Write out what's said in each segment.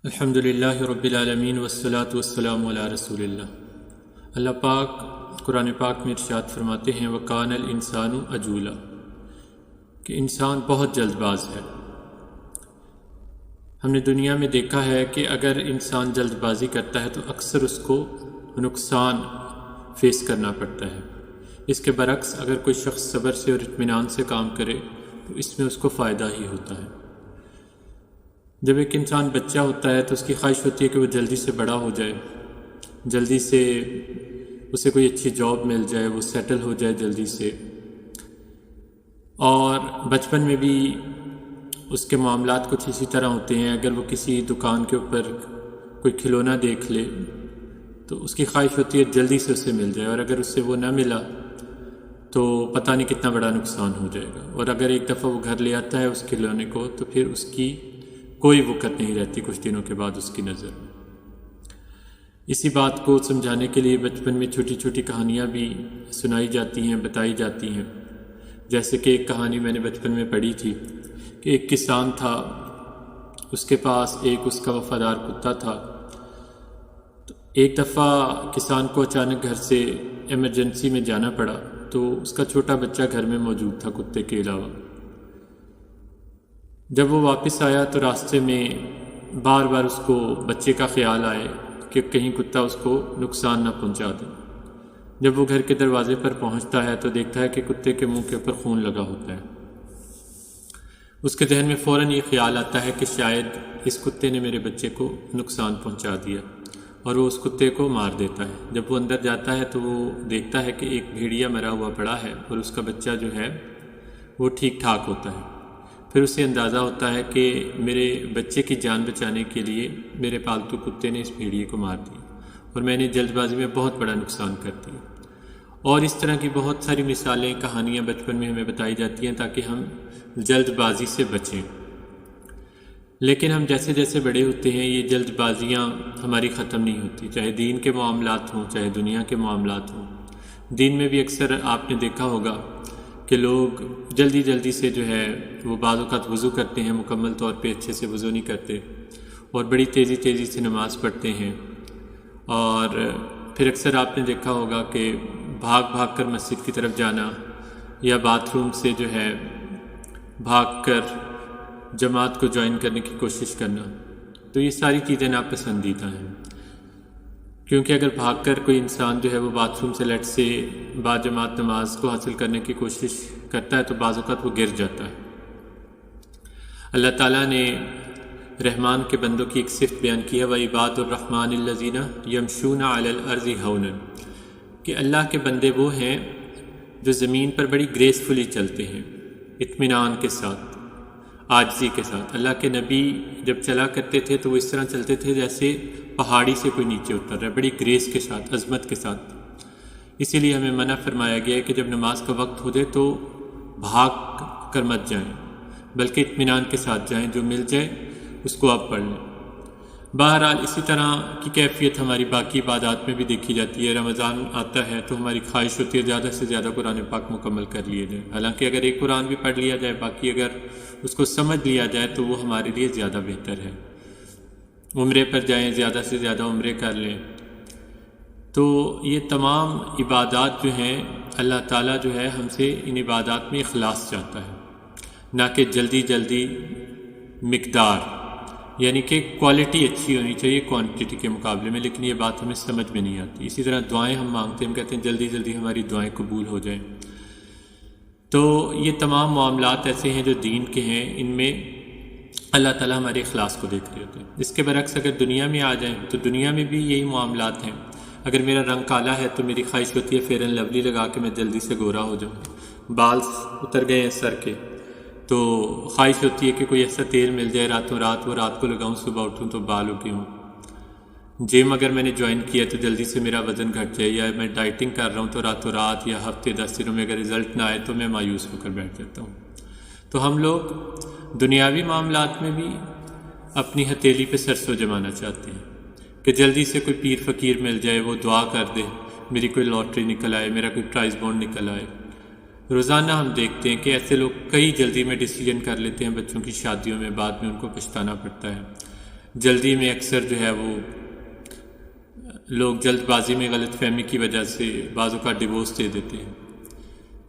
الحمدللہ رب العالمین والصلاة والسلام علی رسول اللہ۔ اللہ پاک قرآن پاک میں ارشاد فرماتے ہیں وَقَانَ الْإِنسَانُ عَجُولًا، کہ انسان بہت جلد باز ہے۔ ہم نے دنیا میں دیکھا ہے کہ اگر انسان جلد بازی کرتا ہے تو اکثر اس کو نقصان فیس کرنا پڑتا ہے۔ اس کے برعکس اگر کوئی شخص صبر سے اور اطمینان سے کام کرے تو اس میں اس کو فائدہ ہی ہوتا ہے۔ جب ایک انسان بچہ ہوتا ہے تو اس کی خواہش ہوتی ہے کہ وہ جلدی سے بڑا ہو جائے، جلدی سے اسے کوئی اچھی جاب مل جائے، وہ سیٹل ہو جائے جلدی سے۔ اور بچپن میں بھی اس کے معاملات کچھ اسی طرح ہوتے ہیں۔ اگر وہ کسی دکان کے اوپر کوئی کھلونا دیکھ لے تو اس کی خواہش ہوتی ہے جلدی سے اسے مل جائے، اور اگر اس سے وہ نہ ملا تو پتہ نہیں کتنا بڑا نقصان ہو جائے گا۔ اور اگر ایک دفعہ وہ گھر لے آتا ہے اس کھلونے کو تو پھر اس کی کوئی وقت نہیں رہتی کچھ دنوں کے بعد اس کی نظر میں۔ اسی بات کو سمجھانے کے لیے بچپن میں چھوٹی چھوٹی کہانیاں بھی سنائی جاتی ہیں، بتائی جاتی ہیں۔ جیسے کہ ایک کہانی میں نے بچپن میں پڑھی تھی کہ ایک کسان تھا، اس کے پاس ایک اس کا وفادار کتا تھا۔ تو ایک دفعہ کسان کو اچانک گھر سے ایمرجنسی میں جانا پڑا تو اس کا چھوٹا بچہ گھر میں موجود تھا کتے کے علاوہ۔ جب وہ واپس آیا تو راستے میں بار بار اس کو بچے کا خیال آئے کہ کہیں کتا اس کو نقصان نہ پہنچا دے۔ جب وہ گھر کے دروازے پر پہنچتا ہے تو دیکھتا ہے کہ کتے کے منہ کے اوپر خون لگا ہوتا ہے۔ اس کے ذہن میں فوراً یہ خیال آتا ہے کہ شاید اس کتے نے میرے بچے کو نقصان پہنچا دیا، اور وہ اس کتے کو مار دیتا ہے۔ جب وہ اندر جاتا ہے تو وہ دیکھتا ہے کہ ایک بھیڑیا مرا ہوا پڑا ہے اور اس کا بچہ جو ہے وہ ٹھیک ٹھاک ہوتا ہے۔ پھر اسے اندازہ ہوتا ہے کہ میرے بچے کی جان بچانے کے لیے میرے پالتو کتے نے اس بھیڑیے کو مار دیا اور میں نے جلد بازی میں بہت بڑا نقصان کر دیا۔ اور اس طرح کی بہت ساری مثالیں، کہانیاں بچپن میں ہمیں بتائی جاتی ہیں تاکہ ہم جلد بازی سے بچیں۔ لیکن ہم جیسے جیسے بڑے ہوتے ہیں یہ جلد بازیاں ہماری ختم نہیں ہوتی، چاہے دین کے معاملات ہوں چاہے دنیا کے معاملات ہوں۔ دین میں بھی اکثر آپ نے دیکھا ہوگا کہ لوگ جلدی جلدی سے جو ہے وہ بعض اوقات وضو کرتے ہیں، مکمل طور پہ اچھے سے وضو نہیں کرتے، اور بڑی تیزی تیزی سے نماز پڑھتے ہیں۔ اور پھر اکثر آپ نے دیکھا ہوگا کہ بھاگ بھاگ کر مسجد کی طرف جانا، یا باتھ روم سے جو ہے بھاگ کر جماعت کو جوائن کرنے کی کوشش کرنا۔ تو یہ ساری چیزیں ناپسندیدہ ہیں، کیونکہ اگر بھاگ کر کوئی انسان جو ہے وہ باتھ روم سے لیٹ سے با جماعت نماز کو حاصل کرنے کی کوشش کرتا ہے تو بعض اوقات وہ گر جاتا ہے۔ اللہ تعالیٰ نے رحمان کے بندوں کی ایک صفت بیان کی ہے وَعِبَادُ الرَّحْمَٰنِ الَّذِينَ يَمْشُونَ عَلَى الْأَرْضِ هَوْنًا، کہ اللہ کے بندے وہ ہیں جو زمین پر بڑی گریسفلی چلتے ہیں، اطمینان کے ساتھ، عاجزی کے ساتھ۔ اللہ کے نبی جب چلا کرتے تھے تو وہ اس طرح چلتے تھے جیسے پہاڑی سے کوئی نیچے اتر رہا ہے، بڑی گریس کے ساتھ، عظمت کے ساتھ۔ اسی لیے ہمیں منع فرمایا گیا ہے کہ جب نماز کا وقت ہو جائے تو بھاگ کر مت جائیں، بلکہ اطمینان کے ساتھ جائیں، جو مل جائے اس کو آپ پڑھ لیں۔ بہرحال اسی طرح کی کیفیت ہماری باقی عبادات میں بھی دیکھی جاتی ہے۔ رمضان آتا ہے تو ہماری خواہش ہوتی ہے زیادہ سے زیادہ قرآن پاک مکمل کر لیے جائے، حالانکہ اگر ایک قرآن بھی پڑھ لیا جائے، باقی اگر اس کو سمجھ لیا جائے تو وہ ہمارے لیے زیادہ بہتر ہے۔ عمرے پر جائیں، زیادہ سے زیادہ عمرے کر لیں۔ تو یہ تمام عبادات جو ہیں اللہ تعالیٰ جو ہے ہم سے ان عبادات میں اخلاص چاہتا ہے، نہ کہ جلدی جلدی مقدار، یعنی کہ کوالٹی اچھی ہونی چاہیے کوانٹٹی کے مقابلے میں، لیکن یہ بات ہمیں سمجھ میں نہیں آتی۔ اسی طرح دعائیں ہم مانگتے ہیں، ہم کہتے ہیں جلدی جلدی ہماری دعائیں قبول ہو جائیں۔ تو یہ تمام معاملات ایسے ہیں جو دین کے ہیں، ان میں اللہ تعالیٰ ہمارے اخلاص کو دیکھ رہے ہوتے ہیں۔ اس کے برعکس اگر دنیا میں آ جائیں تو دنیا میں بھی یہی معاملات ہیں۔ اگر میرا رنگ کالا ہے تو میری خواہش ہوتی ہے فیئر اینڈ لولی لگا کے میں جلدی سے گورا ہو جاؤں، بال اتر گئے ہیں سر کے تو خواہش ہوتی ہے کہ کوئی ایسا تیل مل جائے راتوں رات، وہ رات کو لگاؤں، صبح اٹھوں تو بال اگے ہوں۔ جم اگر میں نے جوائن کیا تو جلدی سے میرا وزن گھٹ جائے، یا میں ڈائٹنگ کر رہا ہوں تو راتوں رات یا ہفتے 10 دنوں میں اگر رزلٹ نہ آئے تو میں مایوس ہو کر بیٹھ جاتا ہوں۔ تو ہم لوگ دنیاوی معاملات میں بھی اپنی ہتھیلی پہ سرسوں جمانا چاہتے ہیں کہ جلدی سے کوئی پیر فقیر مل جائے، وہ دعا کر دے، میری کوئی لاٹری نکل آئے، میرا کوئی پرائز بانڈ نکل آئے۔ روزانہ ہم دیکھتے ہیں کہ ایسے لوگ کئی جلدی میں ڈیسیجن کر لیتے ہیں بچوں کی شادیوں میں، بعد میں ان کو پچھتانا پڑتا ہے۔ جلدی میں اکثر جو ہے وہ لوگ جلد بازی میں غلط فہمی کی وجہ سے بعض اوقات ڈیورس دے دیتے ہیں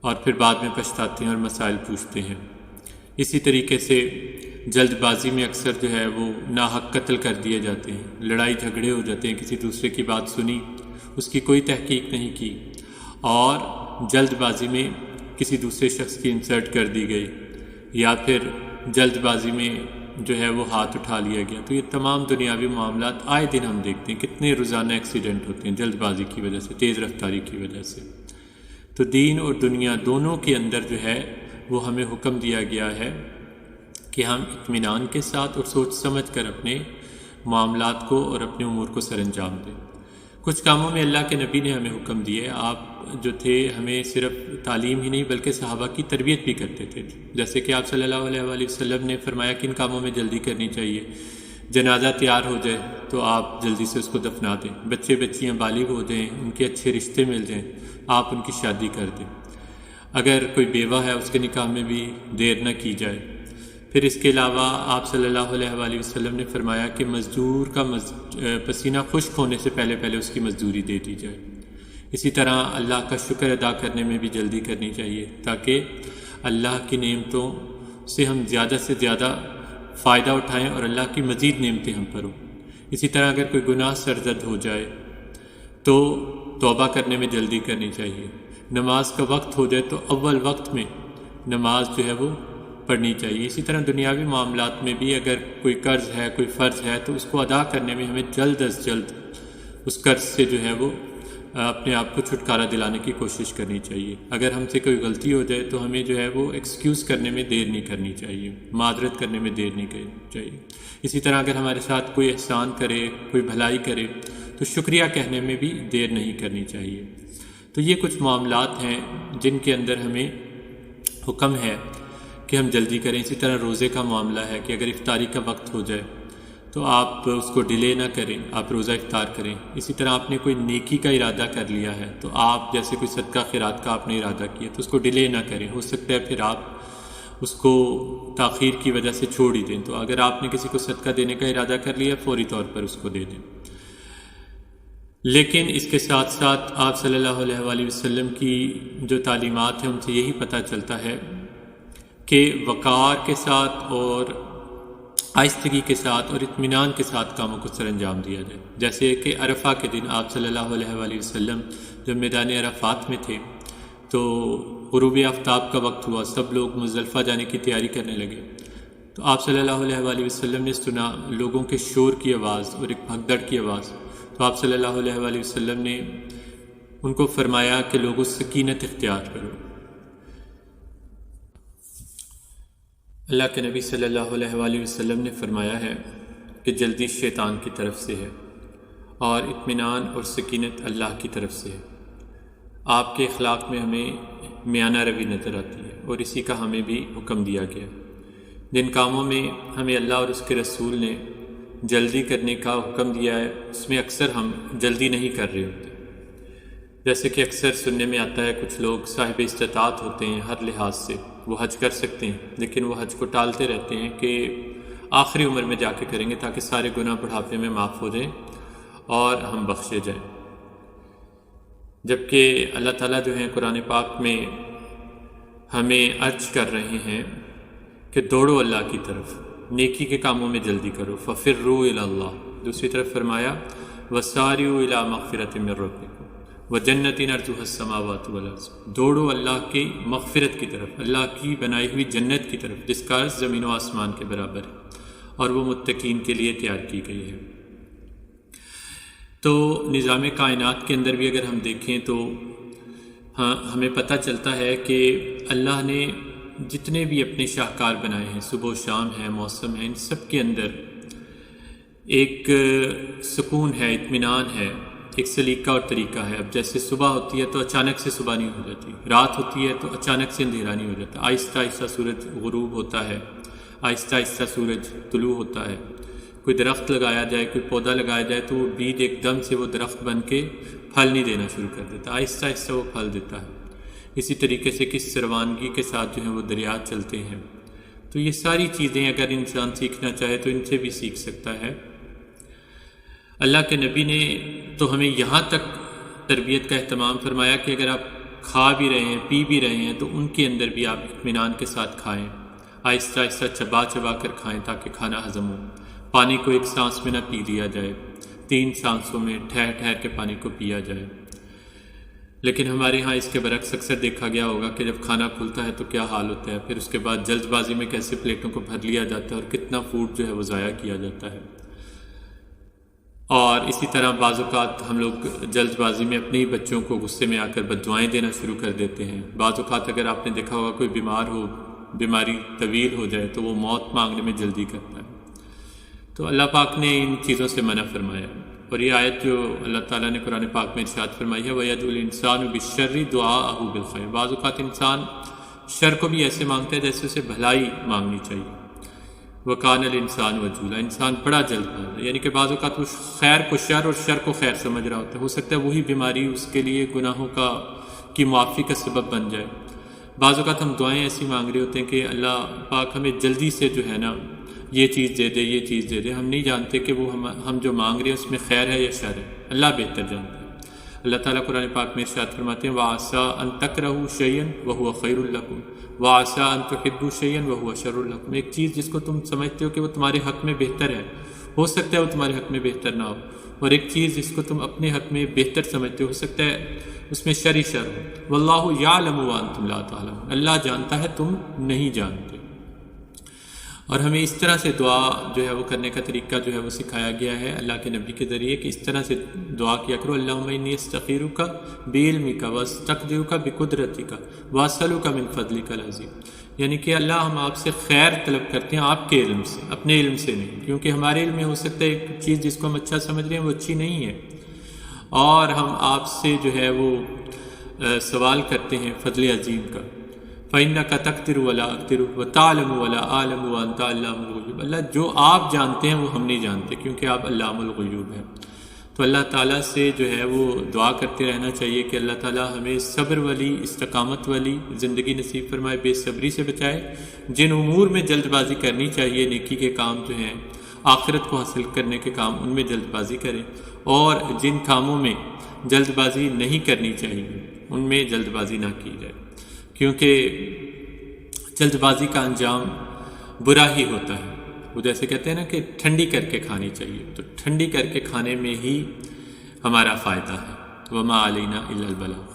اور پھر بعد میں پچھتاتے ہیں اور مسائل پوچھتے ہیں۔ اسی طریقے سے جلد بازی میں اکثر جو ہے وہ ناحق قتل کر دیے جاتے ہیں، لڑائی جھگڑے ہو جاتے ہیں، کسی دوسرے کی بات سنی، اس کی کوئی تحقیق نہیں کی اور جلد بازی میں کسی دوسرے شخص کی انسلٹ کر دی گئی، یا پھر جلد بازی میں جو ہے وہ ہاتھ اٹھا لیا گیا۔ تو یہ تمام دنیاوی معاملات آئے دن ہم دیکھتے ہیں، کتنے روزانہ ایکسیڈنٹ ہوتے ہیں جلد بازی کی وجہ سے، تیز رفتاری کی وجہ سے۔ تو دین اور دنیا دونوں کے اندر جو ہے وہ ہمیں حکم دیا گیا ہے کہ ہم اطمینان کے ساتھ اور سوچ سمجھ کر اپنے معاملات کو اور اپنے امور کو سر انجام دیں۔ کچھ کاموں میں اللہ کے نبی نے ہمیں حکم دیے، آپ جو تھے ہمیں صرف تعلیم ہی نہیں بلکہ صحابہ کی تربیت بھی کرتے تھے، جیسے کہ آپ صلی اللہ علیہ وآلہ وسلم نے فرمایا کہ ان کاموں میں جلدی کرنی چاہیے، جنازہ تیار ہو جائے تو آپ جلدی سے اس کو دفنا دیں، بچے بچیاں بالغ ہو جائیں، ان کے اچھے رشتے مل جائیں، آپ ان کی شادی کر دیں، اگر کوئی بیوہ ہے اس کے نکاح میں بھی دیر نہ کی جائے۔ پھر اس کے علاوہ آپ صلی اللہ علیہ وآلہ وسلم نے فرمایا کہ مزدور کا پسینہ خشک ہونے سے پہلے پہلے اس کی مزدوری دے دی جائے۔ اسی طرح اللہ کا شکر ادا کرنے میں بھی جلدی کرنی چاہیے تاکہ اللہ کی نعمتوں سے ہم زیادہ سے زیادہ فائدہ اٹھائیں اور اللہ کی مزید نعمتیں ہم پر ہوں۔ اسی طرح اگر کوئی گناہ سرزد ہو جائے تو توبہ کرنے میں جلدی کرنی چاہیے، نماز کا وقت ہو جائے تو اول وقت میں نماز جو ہے وہ پڑھنی چاہیے۔ اسی طرح دنیاوی معاملات میں بھی اگر کوئی قرض ہے، کوئی فرض ہے تو اس کو ادا کرنے میں ہمیں جلد از جلد اس قرض سے جو ہے وہ اپنے آپ کو چھٹکارا دلانے کی کوشش کرنی چاہیے۔ اگر ہم سے کوئی غلطی ہو جائے تو ہمیں جو ہے وہ ایکسکیوز کرنے میں دیر نہیں کرنی چاہیے، معذرت کرنے میں دیر نہیں کرنی چاہیے۔ اسی طرح اگر ہمارے ساتھ کوئی احسان کرے، کوئی بھلائی کرے تو شکریہ کہنے میں بھی دیر نہیں کرنی چاہیے۔ تو یہ کچھ معاملات ہیں جن کے اندر ہمیں حکم ہے کہ ہم جلدی کریں۔ اسی طرح روزے کا معاملہ ہے کہ اگر افطاری کا وقت ہو جائے تو آپ اس کو ڈیلے نہ کریں، آپ روزہ افطار کریں۔ اسی طرح آپ نے کوئی نیکی کا ارادہ کر لیا ہے تو آپ جیسے کوئی صدقہ خیرات کا آپ نے ارادہ کیا تو اس کو ڈیلے نہ کریں، ہو سکتا ہے پھر آپ اس کو تاخیر کی وجہ سے چھوڑ ہی دیں۔ تو اگر آپ نے کسی کو صدقہ دینے کا ارادہ کر لیا فوری طور پر اس کو دے دیں۔ لیکن اس کے ساتھ ساتھ آپ صلی اللہ علیہ وآلہ وسلم کی جو تعلیمات ہیں ان سے یہی پتہ چلتا ہے کہ وقار کے ساتھ اور آہستگی کے ساتھ اور اطمینان کے ساتھ کاموں کو سر انجام دیا جائے۔ جیسے کہ عرفہ کے دن آپ صلی اللہ علیہ وآلہ وسلم جب میدان عرفات میں تھے تو غروب آفتاب کا وقت ہوا، سب لوگ مزدلفہ جانے کی تیاری کرنے لگے، تو آپ صلی اللہ علیہ وآلہ وسلم نے سنا لوگوں کے شور کی آواز اور ایک بھگدڑ کی آواز، تو آپ صلی اللہ علیہ وآلہ وسلم نے ان کو فرمایا کہ لوگوں سکینت اختیار کرو۔ اللہ کے نبی صلی اللہ علیہ وآلہ وسلم نے فرمایا ہے کہ جلدی شیطان کی طرف سے ہے اور اطمینان اور سکینت اللہ کی طرف سے ہے۔ آپ کے اخلاق میں ہمیں میانہ روی نظر آتی ہے اور اسی کا ہمیں بھی حکم دیا گیا۔ جن کاموں میں ہمیں اللہ اور اس کے رسول نے جلدی کرنے کا حکم دیا ہے اس میں اکثر ہم جلدی نہیں کر رہے ہوتے، جیسے کہ اکثر سننے میں آتا ہے کچھ لوگ صاحب استطاعت ہوتے ہیں، ہر لحاظ سے وہ حج کر سکتے ہیں لیکن وہ حج کو ٹالتے رہتے ہیں کہ آخری عمر میں جا کے کریں گے تاکہ سارے گناہ بڑھاپے میں معاف ہو جائیں اور ہم بخشے جائیں۔ جبکہ اللہ تعالیٰ جو ہیں قرآن پاک میں ہمیں عرض کر رہے ہیں کہ دوڑو اللہ کی طرف، نیکی کے کاموں میں جلدی کرو، ففروا الی اللہ۔ دوسری طرف فرمایا وسارعوا الی مغفرۃ من ربکم وجنۃ عرضها السماوات والارض، دوڑو اللہ کی مغفرت کی طرف، اللہ کی بنائی ہوئی جنت کی طرف جس کا عرض زمین و آسمان کے برابر ہے اور وہ متقین کے لیے تیار کی گئی ہے۔ تو نظام کائنات کے اندر بھی اگر ہم دیکھیں تو ہمیں پتہ چلتا ہے کہ اللہ نے جتنے بھی اپنے شاہکار بنائے ہیں، صبح و شام ہے، موسم ہے، ان سب کے اندر ایک سکون ہے، اطمینان ہے، ایک سلیقہ اور طریقہ ہے۔ اب جیسے صبح ہوتی ہے تو اچانک سے صبح نہیں ہو جاتی، رات ہوتی ہے تو اچانک سے اندھیرا نہیں ہو جاتا، آہستہ آہستہ سورج غروب ہوتا ہے، آہستہ آہستہ سورج طلوع ہوتا ہے۔ کوئی درخت لگایا جائے، کوئی پودا لگایا جائے تو وہ بیج ایک دم سے وہ درخت بن کے پھل نہیں دینا شروع کر دیتا، آہستہ آہستہ وہ پھل دیتا ہے۔ اسی طریقے سے کس روانگی کے ساتھ جو ہیں وہ دریا چلتے ہیں۔ تو یہ ساری چیزیں اگر انسان سیکھنا چاہے تو ان سے بھی سیکھ سکتا ہے اللہ کے نبی نے تو ہمیں یہاں تک تربیت کا اہتمام فرمایا کہ اگر آپ کھا بھی رہے ہیں پی بھی رہے ہیں تو ان کے اندر بھی آپ اطمینان کے ساتھ کھائیں، آہستہ آہستہ چبا چبا کر کھائیں تاکہ کھانا ہضم ہو۔ پانی کو ایک سانس میں نہ پی لیا جائے، 3 سانسوں میں ٹھہر ٹھہر کے پانی کو پیا جائے۔ لیکن ہمارے ہاں اس کے برعکس اکثر دیکھا گیا ہوگا کہ جب کھانا کھلتا ہے تو کیا حال ہوتا ہے، پھر اس کے بعد جلد بازی میں کیسے پلیٹوں کو بھر لیا جاتا ہے اور کتنا فوڈ جو ہے وہ ضائع کیا جاتا ہے۔ اور اسی طرح بعض اوقات ہم لوگ جلد بازی میں اپنے ہی بچوں کو غصے میں آ کر بددعائیں دینا شروع کر دیتے ہیں۔ بعض اوقات اگر آپ نے دیکھا ہوگا کوئی بیمار ہو، بیماری طویل ہو جائے تو وہ موت مانگنے میں جلدی کرتا ہے۔ تو اللہ پاک نے ان چیزوں سے منع فرمایا، اور یہ آیت جو اللہ تعالیٰ نے قرآن پاک میں ارشاد فرمائی ہے وَيَدْعُ الْإِنسَانُ بِالشَّرِّ دُعَاءَهُ بِالْخَيْرِ، بعض اوقات انسان شر کو بھی ایسے مانگتا ہے جیسے اسے بھلائی مانگنی چاہیے۔ وَكَانَ الْإِنسَانُ عَجُولًا، انسان بڑا جلد باز ہے، یعنی کہ بعض اوقات وہ خیر کو شر اور شر کو خیر سمجھ رہا ہوتا ہے، ہو سکتا ہے وہی بیماری اس کے لیے گناہوں کی معافی کا سبب بن جائے۔ بعض اوقات ہم دعائیں ایسی مانگ رہے ہوتے ہیں کہ اللہ پاک ہمیں جلدی سے جو ہے نا یہ چیز دے دے، یہ چیز دے دے، ہم نہیں جانتے کہ وہ ہم جو مانگ رہے ہیں اس میں خیر ہے یا شر ہے، اللہ بہتر جانتا ہے۔ اللہ تعالیٰ قرآن پاک میں ارشاد فرماتے ہیں وَعَسَىٰ أَن تَكْرَهُوا شَيْئًا وَهُوَ خَيْرٌ لَكُمْ وَعَسَىٰ أَن تُحِبُّوا شَيْئًا وَهُوَ شَرٌّ لَكُمْ، ایک چیز جس کو تم سمجھتے ہو کہ وہ تمہارے حق میں بہتر ہے، ہو سکتا ہے وہ تمہارے حق میں بہتر نہ ہو، اور ایک چیز جس کو تم اپنے حق میں بہتر سمجھتے ہو سکتا ہے اس میں شر ہی شر ہو۔ وَاللَّهُ يَعْلَمُ وَأَنتُمْ لَا تَعْلَمُونَ، اللہ جانتا ہے تم نہیں جانتے۔ اور ہمیں اس طرح سے دعا جو ہے وہ کرنے کا طریقہ جو ہے وہ سکھایا گیا ہے اللہ کے نبی کے ذریعے کہ اس طرح سے دعا کیا کرو اللہم انی استخیرک بعلمک واستقدرک بقدرتک واسألک من فضلک العظیم، یعنی کہ اللہ ہم آپ سے خیر طلب کرتے ہیں آپ کے علم سے، اپنے علم سے نہیں، کیونکہ ہمارے علم میں ہو سکتا ہے ایک چیز جس کو ہم اچھا سمجھ رہے ہیں وہ اچھی نہیں ہے، اور ہم آپ سے جو ہے وہ سوال کرتے ہیں فضل عظیم کا۔ فَإِنَّكَ تَقْدِرُ وَلَا أَقْدِرُ وَتَعْلَمُ وَلَا أَعْلَمُ وَأَنْتَ عَلَّامُ الْغُیوب، اللہ جو آپ جانتے ہیں وہ ہم نہیں جانتے کیونکہ آپ علام الغیوب ہیں۔ تو اللہ تعالیٰ سے جو ہے وہ دعا کرتے رہنا چاہیے کہ اللہ تعالیٰ ہمیں صبر والی استقامت والی زندگی نصیب فرمائے، بے صبری سے بچائے، جن امور میں جلد بازی کرنی چاہیے نیکی کے کام جو ہیں آخرت کو حاصل کرنے کے کام ان میں جلد بازی کریں، اور جن کاموں میں جلد بازی نہیں کرنی چاہیے ان میں جلد بازی نہ کی جائے، کیونکہ جلد بازی کا انجام برا ہی ہوتا ہے۔ وہ جیسے کہتے ہیں نا کہ ٹھنڈی کر کے کھانی چاہیے، تو ٹھنڈی کر کے کھانے میں ہی ہمارا فائدہ ہے۔ وما علینا الا البلاغ۔